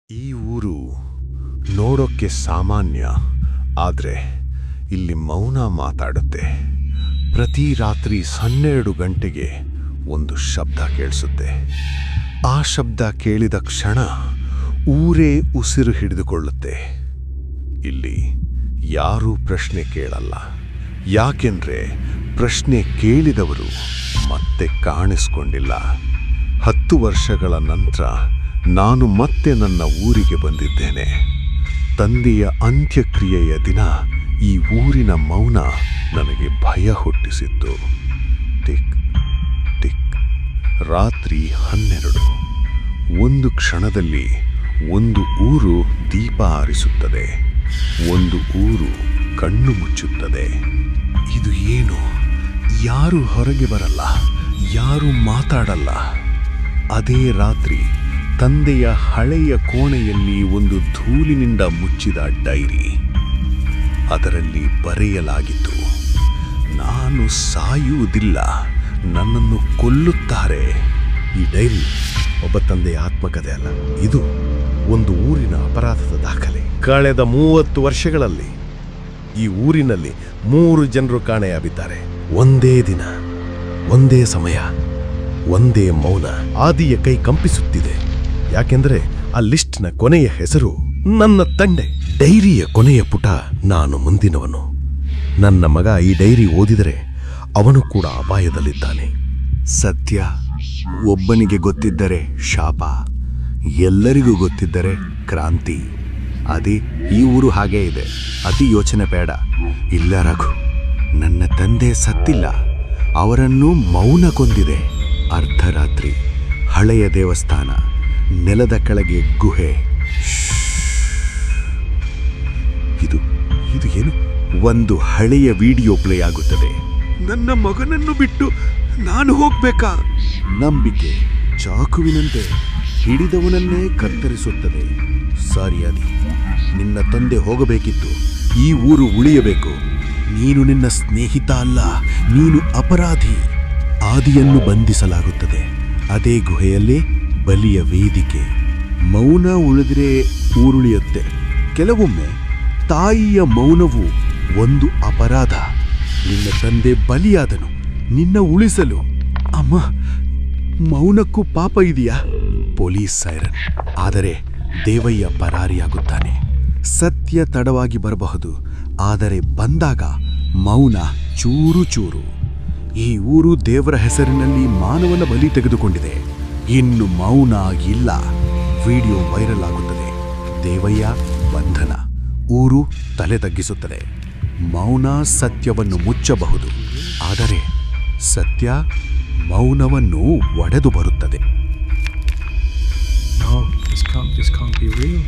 ಈ ಊರು ನೋಡೋಕ್ಕೆ ಸಾಮಾನ್ಯ, ಆದರೆ ಇಲ್ಲಿ ಮೌನ ಮಾತಾಡುತ್ತೆ. ಪ್ರತಿ ರಾತ್ರಿ 12 ಗಂಟೆಗೆ ಒಂದು ಶಬ್ದ ಕೇಳಿಸುತ್ತೆ. ಆ ಶಬ್ದ ಕೇಳಿದ ಕ್ಷಣ ಊರೇ ಉಸಿರು ಹಿಡಿದುಕೊಳ್ಳುತ್ತೆ. ಇಲ್ಲಿ ಯಾರೂ ಪ್ರಶ್ನೆ ಕೇಳಲ್ಲ, ಯಾಕೆಂದ್ರೆ ಪ್ರಶ್ನೆ ಕೇಳಿದವರು ಮತ್ತೆ ಕಾಣಿಸ್ಕೊಂಡಿಲ್ಲ. 10 ವರ್ಷಗಳ ನಂತರ ನಾನು ಮತ್ತೆ ನನ್ನ ಊರಿಗೆ ಬಂದಿದ್ದೇನೆ. ತಂದೆಯ ಅಂತ್ಯಕ್ರಿಯೆಯ ದಿನ ಈ ಊರಿನ ಮೌನ ನನಗೆ ಭಯ ಹುಟ್ಟಿಸಿತ್ತು. Tick tick. ರಾತ್ರಿ 12. ಒಂದು ಕ್ಷಣದಲ್ಲಿ ಒಂದು ಊರು ದೀಪ ಆರಿಸುತ್ತದೆ, ಒಂದು ಊರು ಕಣ್ಣು ಮುಚ್ಚುತ್ತದೆ. ಇದು ಏನು? ಯಾರು ಹೊರಗೆ ಬರಲ್ಲ, ಯಾರು ಮಾತಾಡಲ್ಲ. ಅದೇ ರಾತ್ರಿ ತಂದೆಯ ಹಳೆಯ ಕೋಣೆಯಲ್ಲಿ ಒಂದು ಧೂಳಿನಿಂದ ಮುಚ್ಚಿದ ಡೈರಿ. ಅದರಲ್ಲಿ ಬರೆಯಲಾಗಿತ್ತು, ನಾನು ಸಾಯುವುದಿಲ್ಲ, ನನ್ನನ್ನು ಕೊಲ್ಲುತ್ತಾರೆ. ಈ ಡೈರಿ ಒಬ್ಬ ತಂದೆಯ ಆತ್ಮಕಥೆ ಅಲ್ಲ, ಇದು ಒಂದು ಊರಿನ ಅಪರಾಧದ ದಾಖಲೆ. ಕಳೆದ 30 ವರ್ಷಗಳಲ್ಲಿ ಈ ಊರಿನಲ್ಲಿ 3 ಜನರು ಕಾಣೆಯಾಗಿದ್ದಾರೆ. ಒಂದೇ ದಿನ, ಒಂದೇ ಸಮಯ, ಒಂದೇ ಮೌನ. ಆದಿಯ ಕೈ ಕಂಪಿಸುತ್ತಿದೆ, ಯಾಕೆಂದ್ರೆ ಆ ಲಿಸ್ಟ್ನ ಕೊನೆಯ ಹೆಸರು ನನ್ನ ತಂದೆ. ಡೈರಿಯ ಕೊನೆಯ ಪುಟ ನಾನು ಮುಂದಿನವನು. ನನ್ನ ಮಗ ಈ ಡೈರಿ ಓದಿದರೆ ಅವನು ಕೂಡ ಅಪಾಯದಲ್ಲಿದ್ದಾನೆ. ಸತ್ಯ ಒಬ್ಬನಿಗೆ ಗೊತ್ತಿದ್ದರೆ ಶಾಪ, ಎಲ್ಲರಿಗೂ ಗೊತ್ತಿದ್ದರೆ ಕ್ರಾಂತಿ. ಅದೇ ಈ ಊರು ಹಾಗೇ ಇದೆ. ಅತಿ ಯೋಚನೆ ಬೇಡ. ಇಲ್ಲ ರಘು, ನನ್ನ ತಂದೆ ಸತ್ತಿಲ್ಲ, ಅವರನ್ನು ಮೌನ ಕೊಂದಿದೆ. ಅರ್ಧರಾತ್ರಿ, ಹಳೆಯ ದೇವಸ್ಥಾನ, ನೆಲದ ಕೆಳಗೆ ಗುಹೆ. ಇದು ಏನು? ಒಂದು ಹಳೆಯ ವಿಡಿಯೋ ಪ್ಲೇ ಆಗುತ್ತದೆ. ನನ್ನ ಮಗನನ್ನು ಬಿಟ್ಟು ನಾನು ಹೋಗ್ಬೇಕಾ? ನಂಬಿಕೆ ಚಾಕುವಿನಂತೆ ಹಿಡಿದವನನ್ನೇ ಕತ್ತರಿಸುತ್ತದೆ. ಸಾರಿ ಆದಿ, ನಿನ್ನ ತಂದೆ ಹೋಗಬೇಕಿತ್ತು, ಈ ಊರು ಉಳಿಯಬೇಕು. ನೀನು ನಿನ್ನ ಸ್ನೇಹಿತ ಅಲ್ಲ, ನೀನು ಅಪರಾಧಿ. ಆದಿಯನ್ನು ಬಂಧಿಸಲಾಗುತ್ತದೆ. ಅದೇ ಗುಹೆಯಲ್ಲೇ ಬಲಿಯ ವೇದಿಕೆ. ಮೌನ ಉಳಿದ್ರೆ ಊರುಳಿಯುತ್ತೆ. ಕೆಲವೊಮ್ಮೆ ತಾಯಿಯ ಮೌನವು ಒಂದು ಅಪರಾಧ. ನಿನ್ನ ತಂದೆ ಬಲಿಯಾದನು ನಿನ್ನ ಉಳಿಸಲು. ಅಮ್ಮ, ಮೌನಕ್ಕೂ ಪಾಪ ಇದೆಯಾ? Police siren. ಆದರೆ ದೇವಯ್ಯ ಪರಾರಿಯಾಗುತ್ತಾನೆ. ಸತ್ಯ ತಡವಾಗಿ ಬರಬಹುದು, ಆದರೆ ಬಂದಾಗ ಮೌನ ಚೂರು ಚೂರು. ಈ ಊರು ದೇವರ ಹೆಸರಿನಲ್ಲಿ ಮಾನವನ ಬಲಿ ತೆಗೆದುಕೊಂಡಿದೆ. ಇನ್ನು ಮೌನ ಇಲ್ಲ. ವಿಡಿಯೋ ವೈರಲ್ ಆಗುತ್ತದೆ. ದೇವಯ್ಯ ಬಂಧನ. ಊರು ತಲೆ ತಗ್ಗಿಸುತ್ತದೆ. ಮೌನ ಸತ್ಯವನ್ನು ಮುಚ್ಚಬಹುದು, ಆದರೆ ಸತ್ಯ ಮೌನವನ್ನು ಒಡೆದು ಬರುತ್ತದೆ. No, this can't be real.